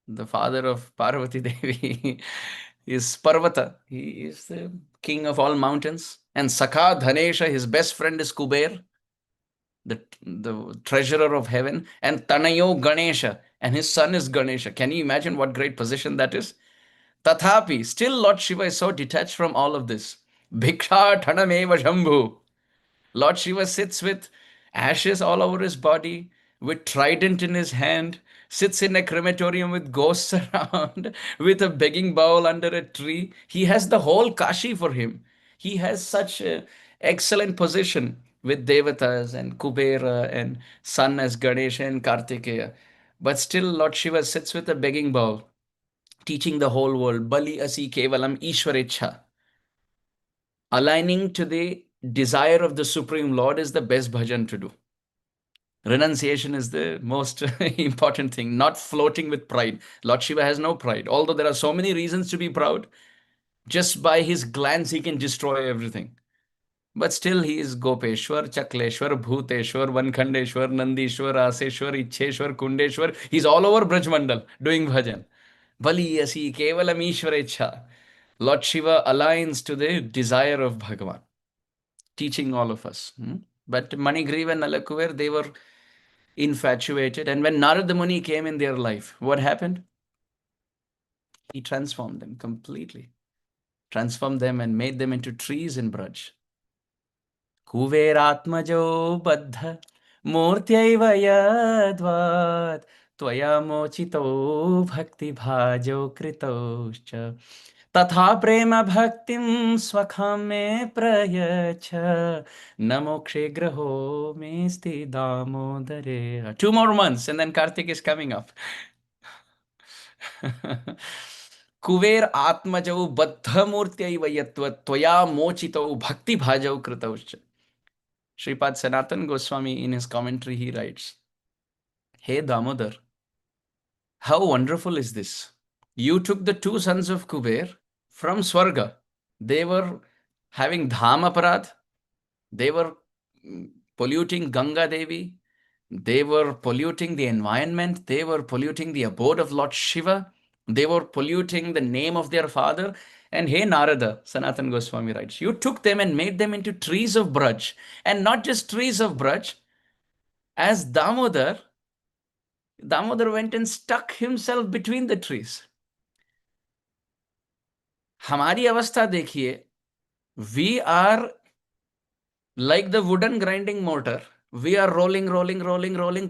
the father of Parvati Devi, is Parvata. He is the king of all mountains. And Sakha Dhanesha, his best friend is Kuber, the treasurer of heaven. And Tanayo Ganesha, and his son is Ganesha. Can you imagine what great position that is? Tathapi, still Lord Shiva is so detached from all of this. Bhiksha Thanameva Shambhu. Lord Shiva sits with ashes all over his body, with trident in his hand, sits in a crematorium with ghosts around, with a begging bowl under a tree. He has the whole Kashi for him. He has such an excellent position with Devatas and Kubera and sun as Ganesha and Kartikeya. But still, Lord Shiva sits with a begging bowl, teaching the whole world, Bali Asi Kevalam Ishwarecha. Aligning to the desire of the Supreme Lord is the best bhajan to do. Renunciation is the most important thing, not floating with pride. Lord Shiva has no pride. Although there are so many reasons to be proud, just by his glance, he can destroy everything. But still, he is Gopeshwar, Chakleshwar, Bhuteshwar, Vankhandeshwar, Nandishwar, Aseshwar, Icheshwar, Kundeshwar. He's all over Brajmandal doing bhajan. Bali Asi Kevalam Ishwarecha. Lord Shiva aligns to the desire of Bhagavan, teaching all of us. But Manigriva and Nalakuver, they were infatuated. And when Narada Muni came in their life, what happened? He transformed them completely. Transformed them and made them into trees in Braj. Kuveratmajo baddha murtyaiva yadvat tvaya mochito bhakti bhajo kritoscha तथा प्रेम भक्तिं स्वखं मे प्रयच्छ न मोक्षे ग्रहो मे स्ति Damodare. 2 more months and then Kartik is coming up. Kuber आत्मजौ बद्धमूर्त्यैव यत्त्व त्वया मोचितौ भक्तिभाजौ कृतौ च. Sripad Sanatan Goswami in his commentary he writes, Hey Damodar, how wonderful is this? You took the two sons of Kuber from Swarga. They were having Dhamaparad. They were polluting Ganga Devi. They were polluting the environment. They were polluting the abode of Lord Shiva. They were polluting the name of their father. And hey, Narada, Sanatan Goswami writes, you took them and made them into trees of Braj. And not just trees of Braj. As Damodar went and stuck himself between the trees. हमारी अवस्था देखिए, we are like the wooden grinding mortar. We are rolling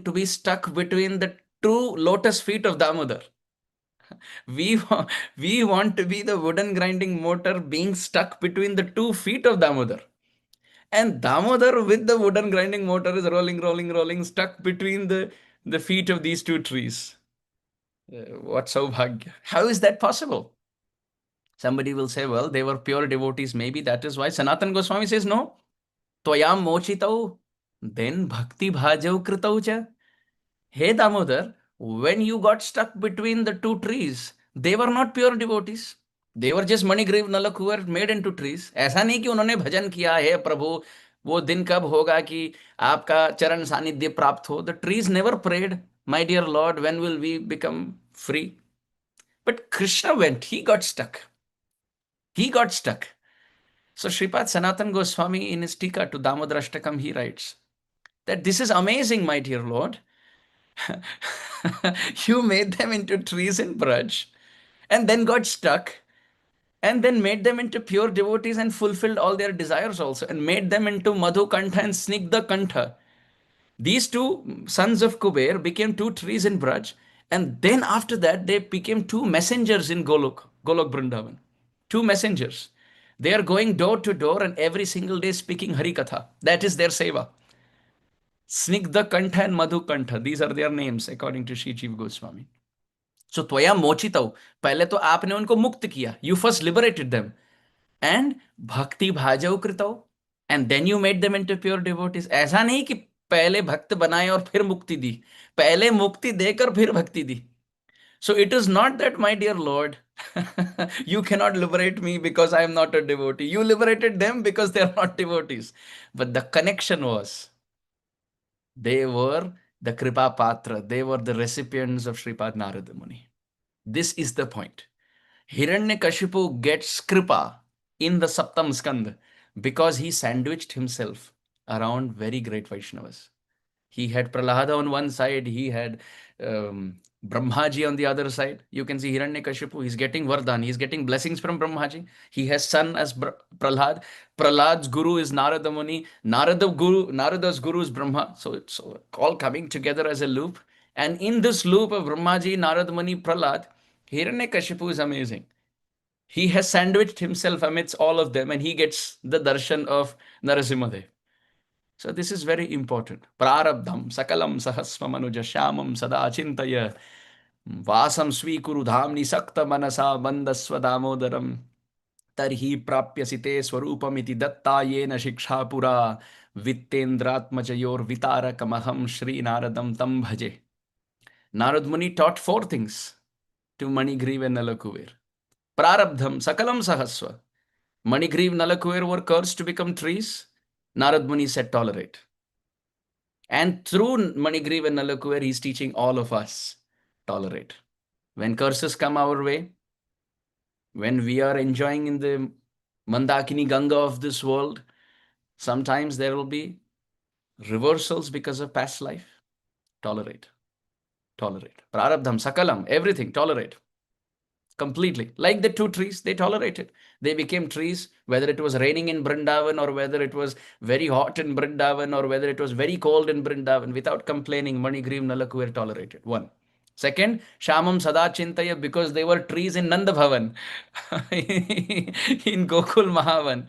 to be stuck between the two lotus feet of Damodar. We want to be the wooden grinding mortar being stuck between the 2 feet of Damodar. And Damodar with the wooden grinding mortar is rolling, stuck between the feet of these two trees. What Saubhagya. How is that possible? Somebody will say, well, they were pure devotees. Maybe that is why. Sanatan Goswami says, no. Tvayam mochitau. Then bhakti bhajau kritau cha. Hey Damodar, when you got stuck between the two trees, they were not pure devotees. They were just Manigriv Nalak who were made into trees. ऐसा नहीं कि उन्होंने भजन किया है प्रभु वो दिन कब होगा कि आपका चरण सानिध्य प्राप्त हो. The trees never prayed, my dear Lord, when will we become free? But Krishna went, he got stuck. He got stuck. So Sripad Sanatan Goswami in his Tika to Damodarashtakam, he writes that this is amazing, my dear Lord. You made them into trees in Braj and then got stuck and then made them into pure devotees and fulfilled all their desires also and made them into Madhu Kantha and Snigdha Kantha. These two sons of Kuber became two trees in Braj and then after that they became two messengers in Golok Vrindavan. Two messengers. They are going door to door and every single day speaking Hari Katha. That is their seva. Snigdha Kantha and Madhu Kantha. These are their names according to Sri Jiva Goswami. So Tvaya Mochitau. पहले तो आपने उनको मुक्त किया. You first liberated them. And Bhakti Bhajau Kritau. And then you made them into pure devotees. ऐसा नहीं कि पहले भक्त बनाए और फिर मुक्ति दी. पहले मुक्ति देकर फिर भक्ति दी. So it is not that, my dear Lord, you cannot liberate me because I am not a devotee. You liberated them because they are not devotees. But the connection was, they were the Kripa Patra. They were the recipients of Sripad Narada Muni. This is the point. Hiranyakashipu gets Kripa in the Saptam Skand because he sandwiched himself around very great Vaishnavas. He had Prahlada on one side, he had Brahmaji on the other side. You can see Hiranyakashipu, he's getting Vardhan, he's getting blessings from Brahmaji. He has son as Prahlad. Prahlad's guru is Narada Muni. Narada's guru is Brahma. So it's all coming together as a loop. And in this loop of Brahmaji, Narada Muni, Prahlad, Hiranyakashipu is amazing. He has sandwiched himself amidst all of them and he gets the darshan of Narasimhadev. So this is very important. Prarabdham sakalam sahasva manuja shyamam sada chintaya vasam svikuru dhamni sakta manasa bandasva damodaram tarhi prapyasite swarupamiti datta yena shiksha pura vittendratmajayor vitarakamaham Shri Naradam tam bhaje. Narad Muni taught 4 things to Manigriva and Nalakuver. Prarabdham sakalam sahasva. Manigriv Nalakuver were cursed to become trees. Narad Muni said, tolerate. And through Manigriv and Nalakuver, he's teaching all of us, tolerate. When curses come our way, when we are enjoying in the Mandakini Ganga of this world, sometimes there will be reversals because of past life. Tolerate. Tolerate. Prarabdham, sakalam, everything, tolerate. Completely. Like the two trees, they tolerated. They became trees, whether it was raining in Brindavan or whether it was very hot in Brindavan or whether it was very cold in Brindavan, without complaining, Manigriv Nalakuver tolerated. One. Second, Shamam Sada Chintaya, because they were trees in Nanda Bhavan, in Gokul Mahavan.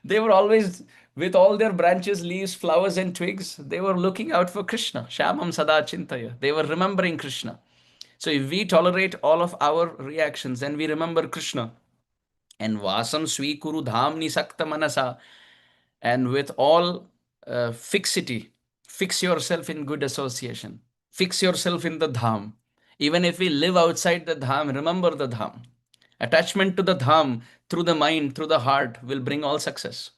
They were always, with all their branches, leaves, flowers and twigs, they were looking out for Krishna. Shamam Sada Chintaya. They were remembering Krishna. So if we tolerate all of our reactions, then we remember Krishna. And Vasam Swikuru Dhamni Sakta Manasa. And with all fixity, fix yourself in good association. Fix yourself in the Dham. Even if we live outside the Dham, remember the Dham. Attachment to the Dham through the mind, through the heart, will bring all success.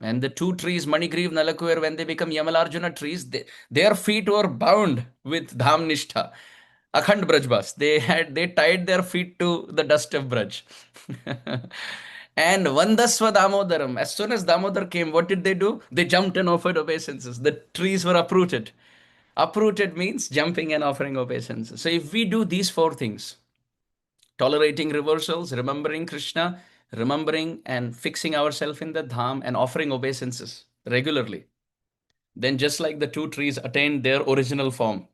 And the two trees, Manigriv, Nalakuer, when they become Yamalarjuna trees, their feet were bound with Dham Nishtha. Akhand Brajbas. They tied their feet to the dust of Braj. And Vandasva Damodaram. As soon as Damodar came, what did they do? They jumped and offered obeisances. The trees were uprooted. Uprooted means jumping and offering obeisances. So if we do these four things, tolerating reversals, remembering Krishna, remembering and fixing ourselves in the dham, and offering obeisances regularly, then just like the two trees attained their original form,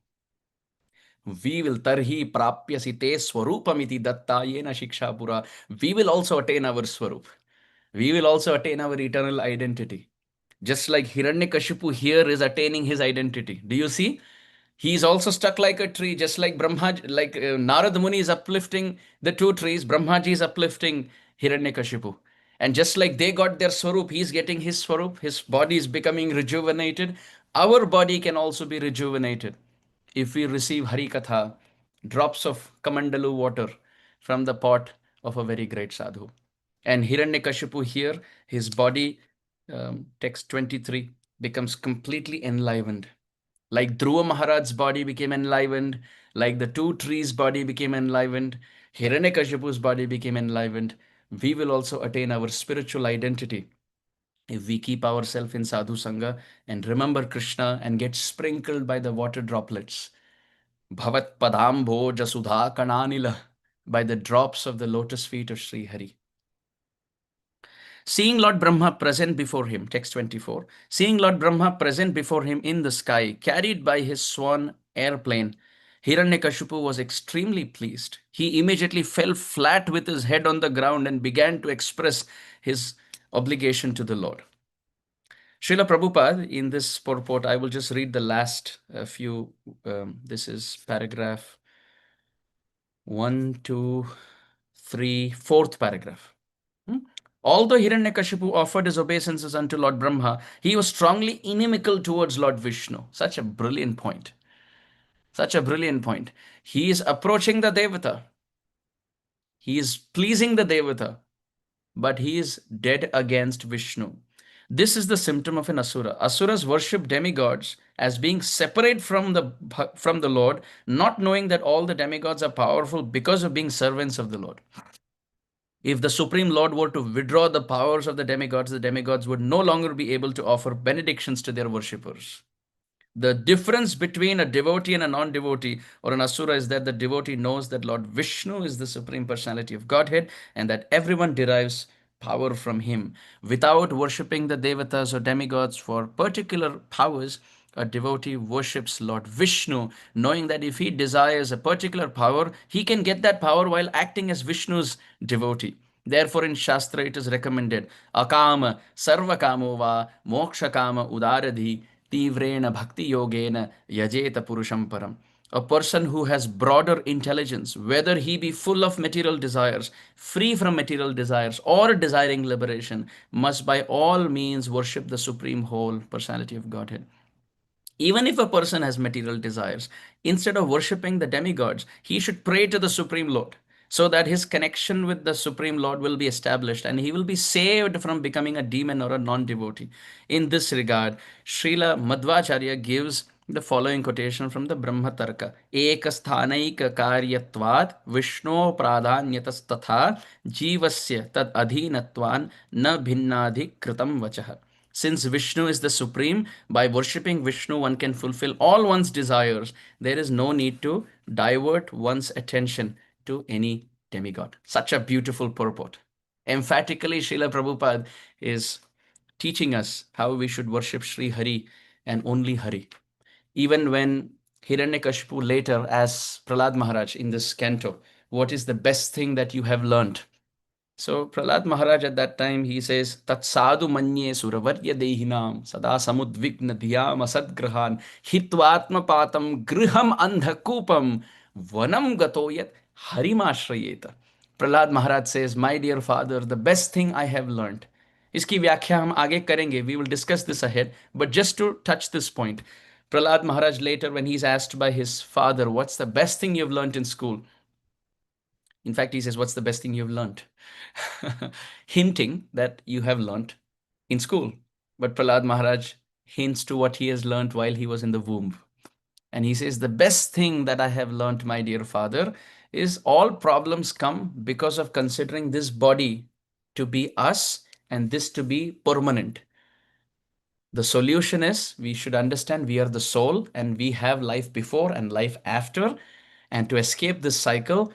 we will tarhi prapyasi te swarupamiti dattayena shikshapura. We will also attain our swarup. We will also attain our eternal identity. Just like Hiranyakashipu here is attaining his identity. Do you see? He is also stuck like a tree, just like Narad Muni is uplifting the two trees, Brahmaji is uplifting Hiranyakashipu. And just like they got their swarup, he is getting his swarup, his body is becoming rejuvenated. Our body can also be rejuvenated if we receive Hari Katha, drops of Kamandalu water from the pot of a very great sadhu. And Hiranyakashipu here, his body, text 23, becomes completely enlivened. Like Dhruva Maharaj's body became enlivened, like the two trees' body became enlivened, Hiranyakashipu's body became enlivened. We will also attain our spiritual identity if we keep ourselves in sadhu sangha and remember Krishna and get sprinkled by the water droplets. Bhavat padambo jasudha kananila, by the drops of the lotus feet of Śrī Hari. Seeing Lord Brahma present before him, text 24, seeing Lord Brahma present before him in the sky, carried by his swan airplane, Hiranyakashipu was extremely pleased. He immediately fell flat with his head on the ground and began to express his obligation to the Lord. Srila Prabhupada, in this purport, I will just read the last few. This is paragraph 1, 2, 3, fourth paragraph. Although Hiranyakashipu offered his obeisances unto Lord Brahma, he was strongly inimical towards Lord Vishnu. Such a brilliant point. Such a brilliant point. He is approaching the Devata. He is pleasing the Devata, but he is dead against Vishnu. This is the symptom of an Asura. Asuras worship demigods as being separate from the Lord, not knowing that all the demigods are powerful because of being servants of the Lord. If the Supreme Lord were to withdraw the powers of the demigods would no longer be able to offer benedictions to their worshippers. The difference between a devotee and a non-devotee or an asura is that the devotee knows that Lord Vishnu is the Supreme Personality of Godhead and that everyone derives power from him. Without worshipping the devatas or demigods for particular powers, a devotee worships Lord Vishnu, knowing that if he desires a particular power, he can get that power while acting as Vishnu's devotee. Therefore, in Shastra, it is recommended, Akama sarvakamo va mokshakama udaradhi tivrena bhakti yogena yajeta purusham param. A person who has broader intelligence, whether he be full of material desires, free from material desires, or desiring liberation, must by all means worship the Supreme Whole Personality of Godhead. Even if a person has material desires, instead of worshipping the demigods, he should pray to the Supreme Lord so that his connection with the Supreme Lord will be established and he will be saved from becoming a demon or a non-devotee. In this regard, Srila Madhvacharya gives the following quotation from the Brahma Tarka. Ekasthanaika karyatvat Vishno pradhanyatas tatha jivasya tad adhinatvan na bhinnadhi kritam vachah. Since Vishnu is the Supreme, by worshipping Vishnu, one can fulfill all one's desires. There is no need to divert one's attention to any demigod. Such a beautiful purport. Emphatically, Srila Prabhupada is teaching us how we should worship Śrī Hari and only Hari. Even when Hiranyakashipu later asks Prahlad Maharaj in this canto, what is the best thing that you have learned? So Prahlad Maharaj at that time, he says, Tat sadhu manye suravarya dehinam sada samudvigna dhyam asadgrahan hitvatma patam griham andhakupam Vanam gatoyat harimashrayeta. Prahlad Maharaj says, my dear father, the best thing I have learned. इसकी व्याख्या हम आगे करेंगे. We will discuss this ahead. But just to touch this point, Prahlad Maharaj later, when he's asked by his father, what's the best thing you've learned in school? In fact, he says, what's the best thing you've learned? Hinting that you have learned in school. But Prahlad Maharaj hints to what he has learned while he was in the womb. And he says, the best thing that I have learned, my dear father, is all problems come because of considering this body to be us and this to be permanent. The solution is we should understand we are the soul and we have life before and life after. And to escape this cycle,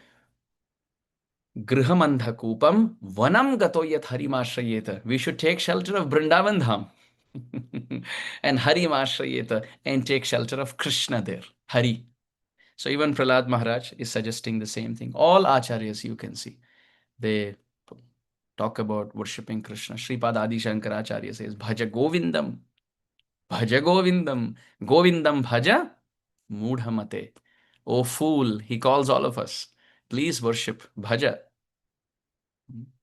Grihamandhakupam Vanam Gatoyat Harimashrayeta. We should take shelter of Vrindavan Dham and Harimashrayeta and take shelter of Krishna there. Hari. So even Prahlad Maharaj is suggesting the same thing. All acharyas you can see, they talk about worshipping Krishna. Sripad Adi Shankaracharya says, Bhaja Govindam, Bhaja Govindam, Govindam Bhaja Mudhamate. Oh fool, he calls all of us. Please worship Bhaja.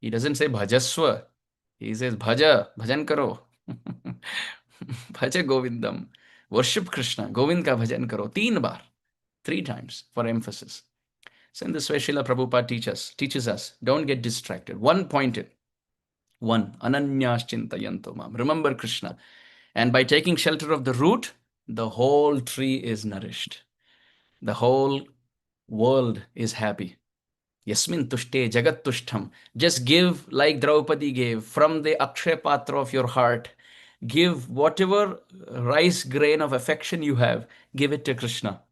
He doesn't say Bhajaswa. He says Bhaja, Bhajan karo. Bhaja Govindam. Worship Krishna. Govind ka bhajan karo. 3 baar. 3 times for emphasis. So in this way, Srila Prabhupada teaches us, don't get distracted. One pointed. One, ananyas chintayanto mam. Remember Krishna. And by taking shelter of the root, the whole tree is nourished. The whole world is happy. Yasmin tushte jagat tushtam. Just give like Draupadi gave from the Akshay Patra of your heart. Give whatever rice grain of affection you have, give it to Krishna.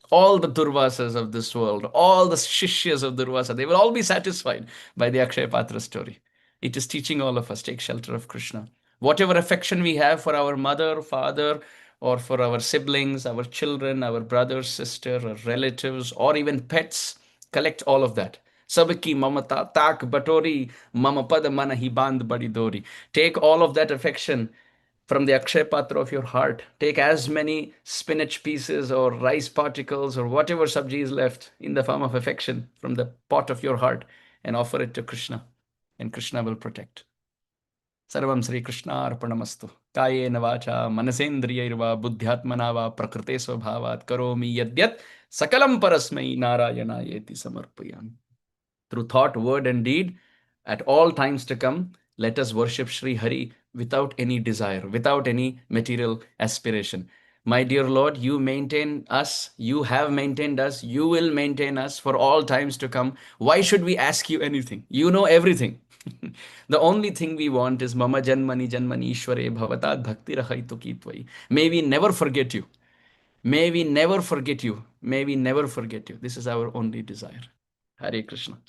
All the Durvasas of this world, all the Shishyas of Durvasa, they will all be satisfied by the Akshay Patra story. It is teaching all of us, take shelter of Krishna. Whatever affection we have for our mother, father, or for our siblings, our children, our brothers, sister, or relatives, or even pets, collect all of that. Sabki mamata tak batori mama pada mana hi band badi dori. Take all of that affection from the Akshay Patra of your heart. Take as many spinach pieces or rice particles or whatever sabji is left in the form of affection from the pot of your heart and offer it to Krishna. And Krishna will protect. Sarvam Sri Krishna Arpanamastu. Kayena vacha manasendriyairva buddhyatmana va prakrite svabhavat karomi yadyat sakalam parasmai narayana yeti samarpayami. Through thought, word, and deed, at all times to come, let us worship Śrī Hari without any desire, without any material aspiration. My dear Lord, you maintain us, you have maintained us, you will maintain us for all times to come. Why should we ask you anything? You know everything. The only thing we want is Mama Janmani Janmani Ishware Bhavatad Bhakti Rahaitu Kitvai. May we never forget you. May we never forget you. May we never forget you. This is our only desire. Hare Krishna.